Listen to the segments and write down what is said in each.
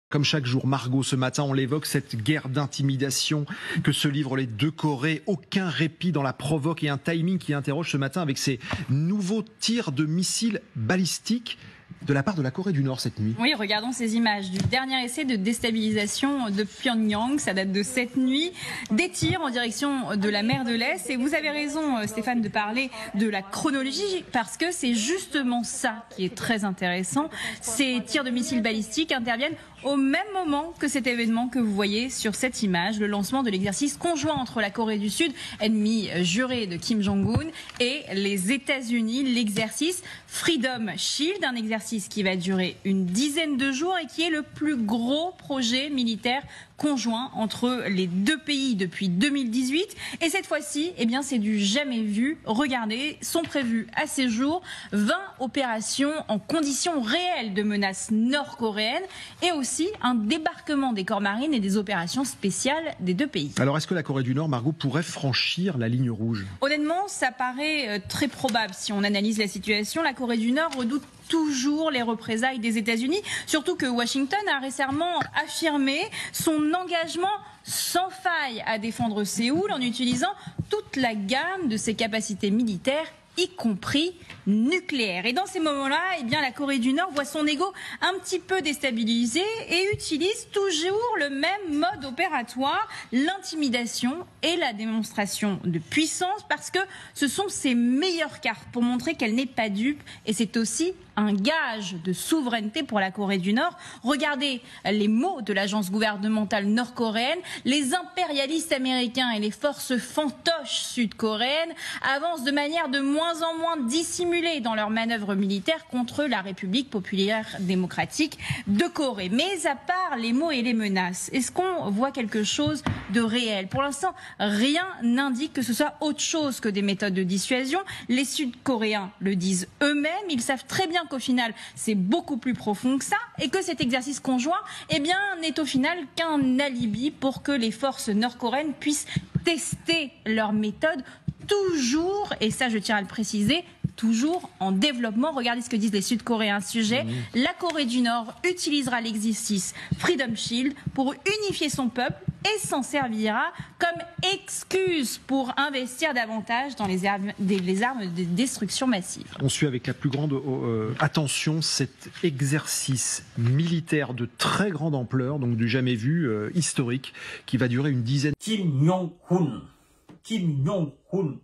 Comme chaque jour, Margot, ce matin, on l'évoque, cette guerre d'intimidation que se livrent les deux Corées. Aucun répit dans la provoque et un timing qui interroge ce matin avec ces nouveaux tirs de missiles balistiques de la part de la Corée du Nord cette nuit. Oui, regardons ces images du dernier essai de déstabilisation de Pyongyang. Ça date de cette nuit. Des tirs en direction de la mer de l'Est. Et vous avez raison, Stéphane, de parler de la chronologie parce que c'est justement ça qui est très intéressant. Ces tirs de missiles balistiques interviennent au même moment que cet événement que vous voyez sur cette image, le lancement de l'exercice conjoint entre la Corée du Sud, ennemi juré de Kim Jong-un, et les États-Unis, l'exercice Freedom Shield, un exercice qui va durer une dizaine de jours et qui est le plus gros projet militaire conjoint entre les deux pays depuis 2018. Et cette fois-ci, eh bien, c'est du jamais vu. Regardez, sont prévues à ces jours 20 opérations en conditions réelles de menaces nord-coréennes et aussi un débarquement des corps marines et des opérations spéciales des deux pays. Alors, est-ce que la Corée du Nord, Margot, pourrait franchir la ligne rouge? Honnêtement, ça paraît très probable si on analyse la situation. La Corée du Nord redoute toujours les représailles des États-Unis, surtout que Washington a récemment affirmé son engagement sans faille à défendre Séoul en utilisant toute la gamme de ses capacités militaires, y compris nucléaire. Et dans ces moments-là, eh bien, la Corée du Nord voit son ego un petit peu déstabilisé et utilise toujours le même mode opératoire, l'intimidation et la démonstration de puissance, parce que ce sont ses meilleures cartes pour montrer qu'elle n'est pas dupe, et c'est aussi un gage de souveraineté pour la Corée du Nord. Regardez les mots de l'agence gouvernementale nord-coréenne. Les impérialistes américains et les forces fantoches sud-coréennes avancent de manière de moins en moins dissimulée dans leurs manœuvres militaires contre la République populaire démocratique de Corée. Mais à part les mots et les menaces, est-ce qu'on voit quelque chose de réel? Pour l'instant, rien n'indique que ce soit autre chose que des méthodes de dissuasion. Les Sud-Coréens le disent eux-mêmes. Ils savent très bien qu'au final, c'est beaucoup plus profond que ça et que cet exercice conjoint, eh bien, n'est au final qu'un alibi pour que les forces nord-coréennes puissent tester leurs méthodes toujours, et ça je tiens à le préciser, toujours en développement. Regardez ce que disent les Sud-Coréens à ce sujet. La Corée du Nord utilisera l'exercice Freedom Shield pour unifier son peuple et s'en servira comme excuse pour investir davantage dans les armes de destruction massive. On suit avec la plus grande attention cet exercice militaire de très grande ampleur, donc du jamais vu, historique, qui va durer une dizaine. Kim Jong-un, Kim Jong-un,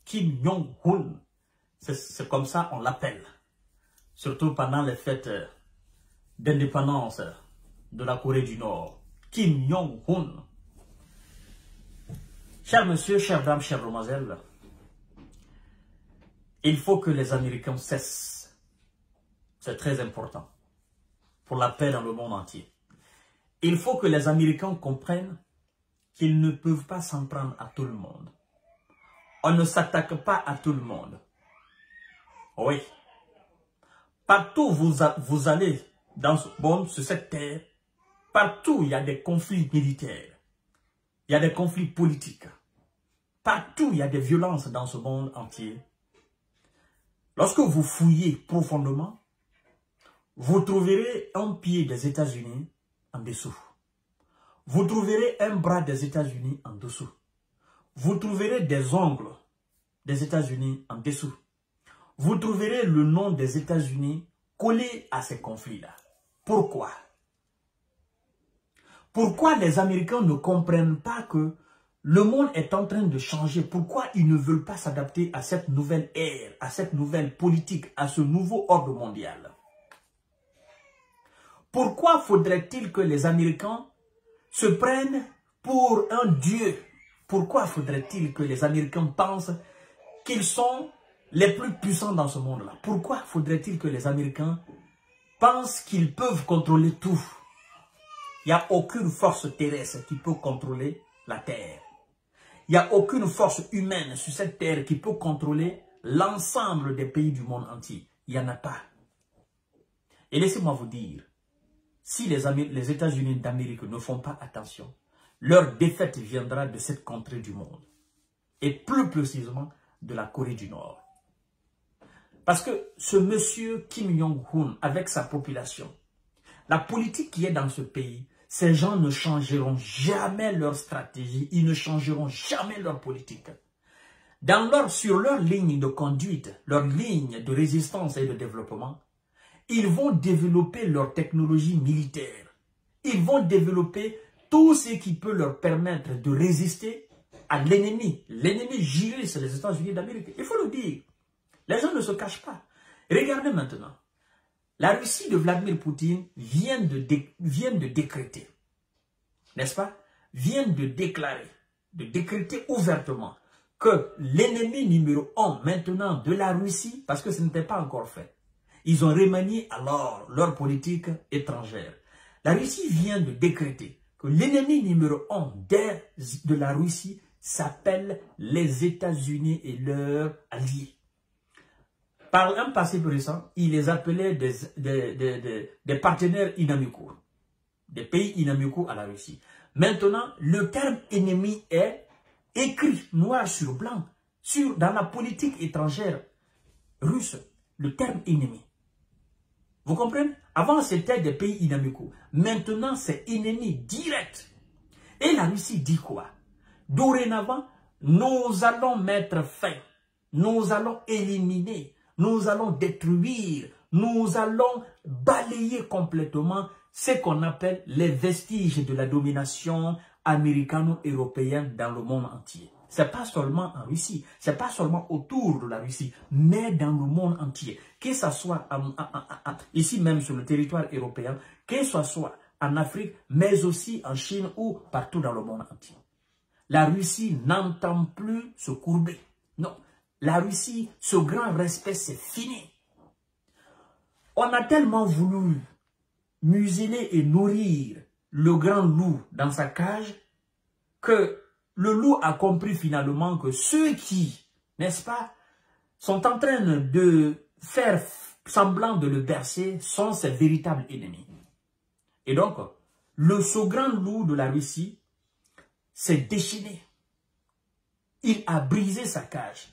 Kim Jong-un. C'est comme ça on l'appelle. Surtout pendant les fêtes d'indépendance de la Corée du Nord. Kim Jong-un. Chers messieurs, chères dames, chères demoiselles, il faut que les Américains cessent. C'est très important pour la paix dans le monde entier. Il faut que les Américains comprennent qu'ils ne peuvent pas s'en prendre à tout le monde. On ne s'attaque pas à tout le monde. Oui. Partout où vous allez dans ce monde, sur cette terre, partout il y a des conflits militaires. Il y a des conflits politiques. Partout il y a des violences dans ce monde entier. Lorsque vous fouillez profondément, vous trouverez un pied des États-Unis en dessous. Vous trouverez un bras des États-Unis en dessous. Vous trouverez des ongles des États-Unis en dessous. Vous trouverez le nom des États-Unis collé à ces conflits-là. Pourquoi? Pourquoi les Américains ne comprennent pas que le monde est en train de changer? Pourquoi ils ne veulent pas s'adapter à cette nouvelle ère, à cette nouvelle politique, à ce nouveau ordre mondial? Pourquoi faudrait-il que les Américains se prennent pour un dieu? Pourquoi faudrait-il que les Américains pensent qu'ils sont les plus puissants dans ce monde-là? Pourquoi faudrait-il que les Américains pensent qu'ils peuvent contrôler tout? Il n'y a aucune force terrestre qui peut contrôler la Terre. Il n'y a aucune force humaine sur cette Terre qui peut contrôler l'ensemble des pays du monde entier. Il n'y en a pas. Et laissez-moi vous dire, si les États-Unis d'Amérique ne font pas attention, leur défaite viendra de cette contrée du monde. Et plus précisément de la Corée du Nord. Parce que ce monsieur Kim Jong-un, avec sa population, La politique qui est dans ce pays, ces gens ne changeront jamais leur stratégie, ils ne changeront jamais leur politique. Sur leur ligne de conduite, leur ligne de résistance et de développement, ils vont développer leur technologie militaire. Ils vont développer tout ce qui peut leur permettre de résister à l'ennemi. L'ennemi juré, c'est les États-Unis d'Amérique. Il faut le dire. Les gens ne se cachent pas. Regardez maintenant. La Russie de Vladimir Poutine vient de décréter, n'est-ce pas? Vient de décréter ouvertement que l'ennemi numéro 1 maintenant de la Russie, parce que ce n'était pas encore fait, ils ont remanié alors leur politique étrangère. La Russie vient de décréter que l'ennemi numéro 1 de la Russie s'appelle les États-Unis et leurs alliés. Par un passé récent, ils les appelaient des partenaires inamicaux, des pays inamicaux à la Russie. Maintenant, le terme ennemi est écrit noir sur blanc dans la politique étrangère russe, le terme ennemi. Vous comprenez? Avant, c'était des pays inamicaux. Maintenant, c'est ennemi direct. Et la Russie dit quoi? Dorénavant, nous allons mettre fin, nous allons éliminer, nous allons détruire, nous allons balayer complètement ce qu'on appelle les vestiges de la domination américano-européenne dans le monde entier. Ce n'est pas seulement en Russie, ce n'est pas seulement autour de la Russie, mais dans le monde entier. Que ce soit ici même sur le territoire européen, que ce soit en Afrique, mais aussi en Chine ou partout dans le monde entier. La Russie n'entend plus se courber. Non, la Russie, ce grand respect, c'est fini. On a tellement voulu museler et nourrir le grand loup dans sa cage que le loup a compris finalement que ceux qui, n'est-ce pas, sont en train de faire semblant de le bercer sont ses véritables ennemis. Et donc, ce grand loup de la Russie s'est déchaîné. Il a brisé sa cage.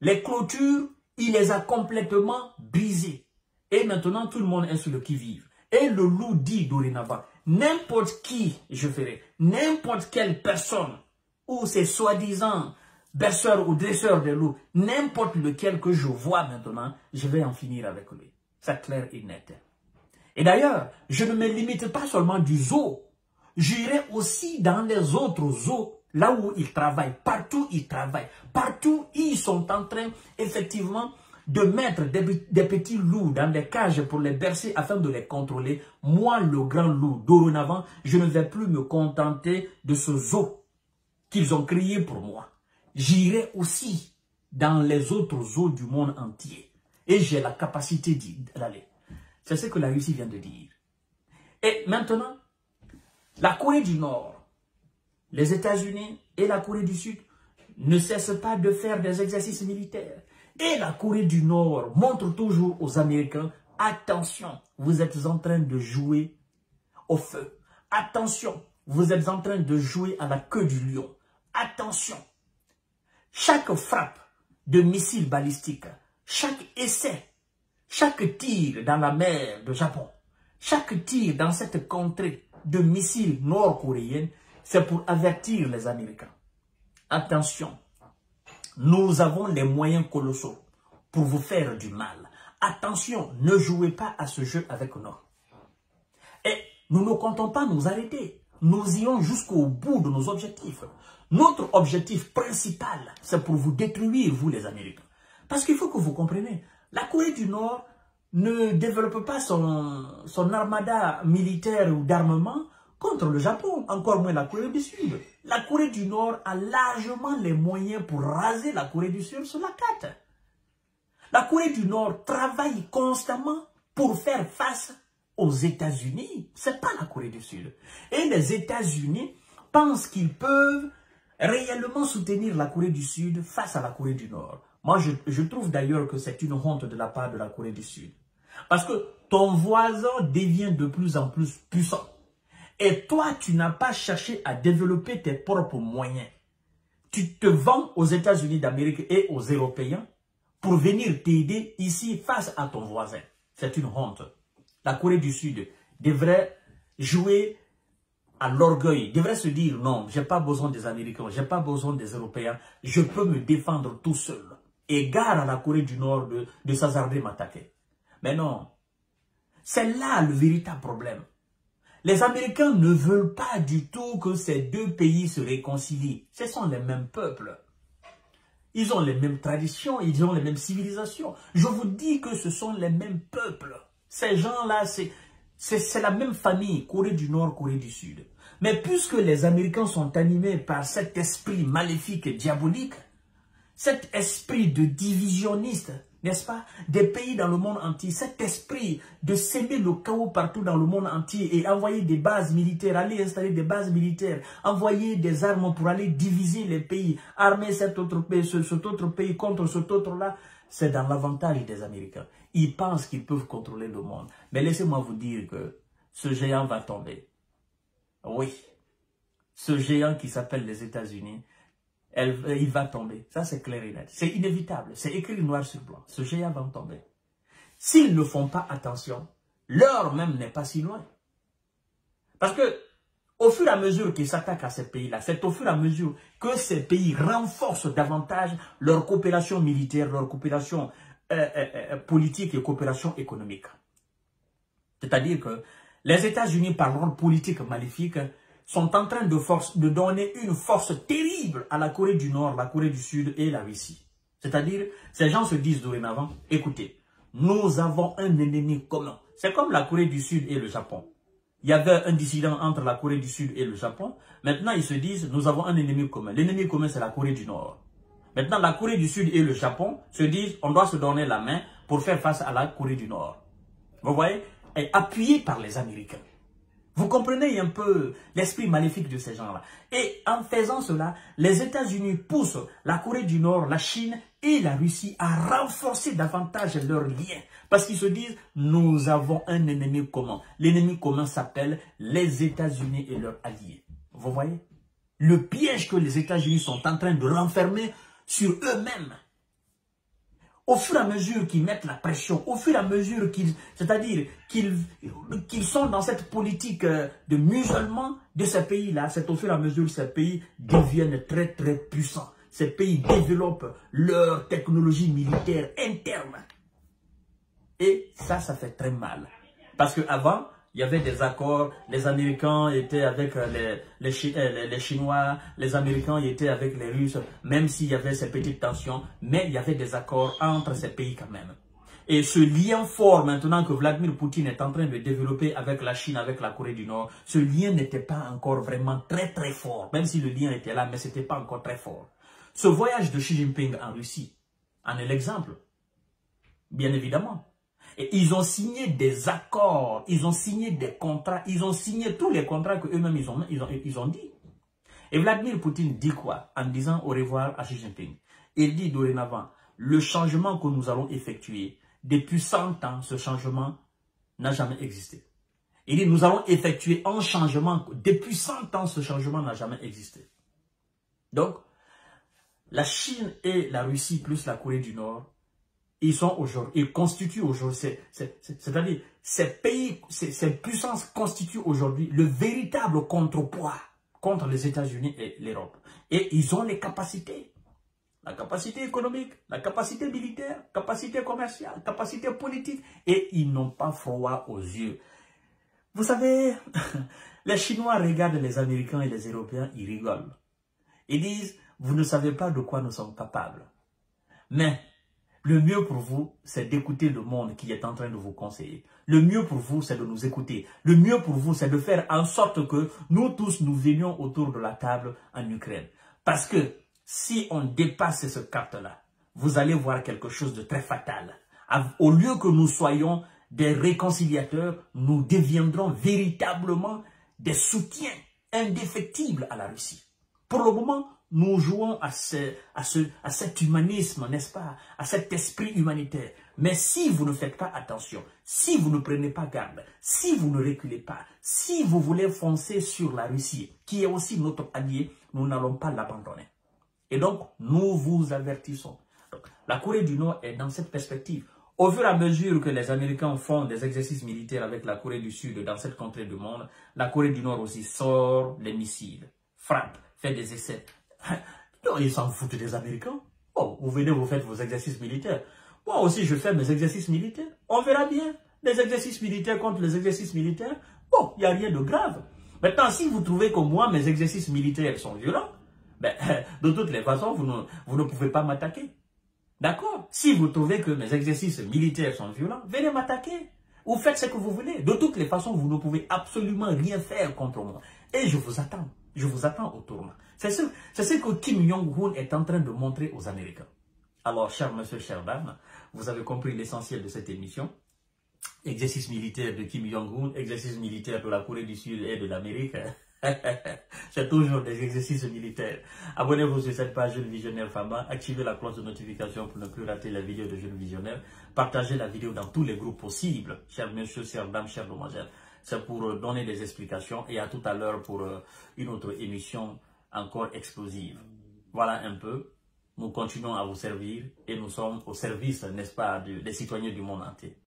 Les clôtures, il les a complètement brisées. Et maintenant, tout le monde est sur le qui-vive. Et le loup dit dorénavant, n'importe qui je ferai, n'importe quelle personne, ou ces soi-disant berceurs ou dresseurs de loups, n'importe lequel que je vois maintenant, je vais en finir avec lui. C'est clair et net. Et d'ailleurs, je ne me limite pas seulement du zoo. J'irai aussi dans les autres zoos, là où ils travaillent. Partout ils travaillent. Partout ils sont en train, effectivement, de mettre des petits loups dans des cages pour les bercer afin de les contrôler. Moi, le grand loup, dorénavant, je ne vais plus me contenter de ce zoo qu'ils ont créé pour moi. J'irai aussi dans les autres zoos du monde entier. Et j'ai la capacité d'y aller. C'est ce que la Russie vient de dire. Et maintenant, la Corée du Nord, les États-Unis et la Corée du Sud ne cessent pas de faire des exercices militaires. Et la Corée du Nord montre toujours aux Américains, attention, vous êtes en train de jouer au feu. Attention, vous êtes en train de jouer à la queue du lion. Attention, chaque frappe de missiles balistiques, chaque essai, chaque tir dans la mer de Japon, chaque tir dans cette contrée de missiles nord-coréens, c'est pour avertir les Américains. Attention, nous avons les moyens colossaux pour vous faire du mal. Attention, ne jouez pas à ce jeu avec nous. Et nous ne comptons pas nous arrêter. Nous irons jusqu'au bout de nos objectifs. Notre objectif principal, c'est pour vous détruire, vous les Américains. Parce qu'il faut que vous compreniez, la Corée du Nord ne développe pas son armada militaire ou d'armement contre le Japon, encore moins la Corée du Sud. La Corée du Nord a largement les moyens pour raser la Corée du Sud sur la carte. La Corée du Nord travaille constamment pour faire face aux États-Unis. Ce n'est pas la Corée du Sud. Et les États-Unis pensent qu'ils peuvent réellement soutenir la Corée du Sud face à la Corée du Nord. Moi, je trouve d'ailleurs que c'est une honte de la part de la Corée du Sud. Parce que ton voisin devient de plus en plus puissant. Et toi, tu n'as pas cherché à développer tes propres moyens. Tu te vends aux États-Unis d'Amérique et aux Européens pour venir t'aider ici face à ton voisin. C'est une honte. la Corée du Sud devrait jouer à l'orgueil, devrait se dire non, j'ai pas besoin des Américains, j'ai pas besoin des Européens, je peux me défendre tout seul. Et gare à la Corée du Nord de s'hasarder m'attaquer. Mais non, c'est là le véritable problème. Les Américains ne veulent pas du tout que ces deux pays se réconcilient. Ce sont les mêmes peuples. Ils ont les mêmes traditions, ils ont les mêmes civilisations. Je vous dis que ce sont les mêmes peuples. Ces gens-là, c'est la même famille, Corée du Nord, Corée du Sud. Mais puisque les Américains sont animés par cet esprit maléfique et diabolique, cet esprit de divisionniste, n'est-ce pas, des pays dans le monde entier, cet esprit de s'aimer le chaos partout dans le monde entier et envoyer des bases militaires, aller installer des bases militaires, envoyer des armes pour aller diviser les pays, armer cet autre pays contre cet autre-là, c'est dans l'avantage des Américains. Ils pensent qu'ils peuvent contrôler le monde. Mais laissez-moi vous dire que ce géant va tomber. Oui, ce géant qui s'appelle les États-Unis, il va tomber. Ça, c'est clair et net. C'est inévitable. C'est écrit noir sur blanc. Ce géant va tomber. S'ils ne font pas attention, l'heure même n'est pas si loin. Parce que, au fur et à mesure qu'ils s'attaquent à ces pays-là, c'est au fur et à mesure que ces pays renforcent davantage leur coopération militaire, leur coopération politique et coopération économique. C'est-à-dire que les États-Unis, par leur politique maléfique, sont en train de donner une force terrible à la Corée du Nord, la Corée du Sud et la Russie. C'est-à-dire, ces gens se disent dorénavant, écoutez, nous avons un ennemi commun. C'est comme la Corée du Sud et le Japon. Il y avait un dissident entre la Corée du Sud et le Japon. Maintenant, ils se disent, nous avons un ennemi commun. L'ennemi commun, c'est la Corée du Nord. Maintenant, la Corée du Sud et le Japon se disent, on doit se donner la main pour faire face à la Corée du Nord. Vous voyez? Et appuyé par les Américains. Vous comprenez un peu l'esprit maléfique de ces gens-là. Et en faisant cela, les États-Unis poussent la Corée du Nord, la Chine et la Russie à renforcer davantage leurs liens. Parce qu'ils se disent, nous avons un ennemi commun. L'ennemi commun s'appelle les États-Unis et leurs alliés. Vous voyez? Le piège que les États-Unis sont en train de renfermer sur eux-mêmes. Au fur et à mesure qu'ils mettent la pression, au fur et à mesure c'est-à-dire qu'ils sont dans cette politique de musulmans de ces pays-là, c'est au fur et à mesure que ces pays deviennent très très puissants. Ces pays développent leur technologie militaire interne. Et ça fait très mal. Parce qu'avant, il y avait des accords, les Américains étaient avec les Chinois, les Américains étaient avec les Russes, même s'il y avait ces petites tensions, mais il y avait des accords entre ces pays quand même. Et ce lien fort maintenant que Vladimir Poutine est en train de développer avec la Chine, avec la Corée du Nord, ce lien n'était pas encore vraiment très très fort, même si le lien était là, mais ce n'était pas encore très fort. Ce voyage de Xi Jinping en Russie en est l'exemple, bien évidemment. Et ils ont signé des accords, ils ont signé des contrats, ils ont signé tous les contrats qu'eux-mêmes ils ont dit. Et Vladimir Poutine dit quoi? En disant au revoir à Xi Jinping. Il dit dorénavant, le changement que nous allons effectuer, depuis 100 ans, ce changement n'a jamais existé. Il dit, nous allons effectuer un changement, depuis 100 ans, ce changement n'a jamais existé. Donc, la Chine et la Russie plus la Corée du Nord, ils constituent aujourd'hui, c'est-à-dire ces pays, ces puissances constituent aujourd'hui le véritable contrepoids contre les États-Unis et l'Europe. Et ils ont les capacités, la capacité économique, la capacité militaire, capacité commerciale, capacité politique, et ils n'ont pas froid aux yeux. Vous savez, les Chinois regardent les Américains et les Européens, ils rigolent. Ils disent, vous ne savez pas de quoi nous sommes capables. Mais le mieux pour vous, c'est d'écouter le monde qui est en train de vous conseiller. Le mieux pour vous, c'est de nous écouter. Le mieux pour vous, c'est de faire en sorte que nous tous, nous venions autour de la table en Ukraine. Parce que si on dépasse ce cap-là, vous allez voir quelque chose de très fatal. Au lieu que nous soyons des réconciliateurs, nous deviendrons véritablement des soutiens indéfectibles à la Russie. Pour le moment, nous jouons à cet humanisme, n'est-ce pas? À cet esprit humanitaire. Mais si vous ne faites pas attention, si vous ne prenez pas garde, si vous ne reculez pas, si vous voulez foncer sur la Russie, qui est aussi notre allié, nous n'allons pas l'abandonner. Et donc, nous vous avertissons. Donc, la Corée du Nord est dans cette perspective. Au fur et à mesure que les Américains font des exercices militaires avec la Corée du Sud dans cette contrée du monde, la Corée du Nord aussi sort les missiles, frappe, fait des essais. Non, ils s'en foutent des Américains. Bon, vous venez, vous faites vos exercices militaires. Moi aussi, je fais mes exercices militaires. On verra bien. Les exercices militaires contre les exercices militaires. Bon, il n'y a rien de grave. Maintenant, si vous trouvez que moi, mes exercices militaires sont violents, ben, de toutes les façons, vous ne pouvez pas m'attaquer. D'accord? Si vous trouvez que mes exercices militaires sont violents, venez m'attaquer. Ou faites ce que vous voulez. De toutes les façons, vous ne pouvez absolument rien faire contre moi. Et je vous attends. Je vous attends au tournant. C'est ce que Kim Jong-un est en train de montrer aux Américains. Alors, chers monsieur, chères dames, vous avez compris l'essentiel de cette émission. Exercice militaire de Kim Jong-un, exercice militaire de la Corée du Sud et de l'Amérique. C'est toujours des exercices militaires. Abonnez-vous sur cette page Jeune Visionnaire Fama, activez la cloche de notification pour ne plus rater la vidéo de Jeune Visionnaire, partagez la vidéo dans tous les groupes possibles, chers messieurs, chères dames, chères demoiselles. C'est pour donner des explications et à tout à l'heure pour une autre émission encore explosive. Voilà un peu. Nous continuons à vous servir et nous sommes au service, n'est-ce pas, des citoyens du monde entier.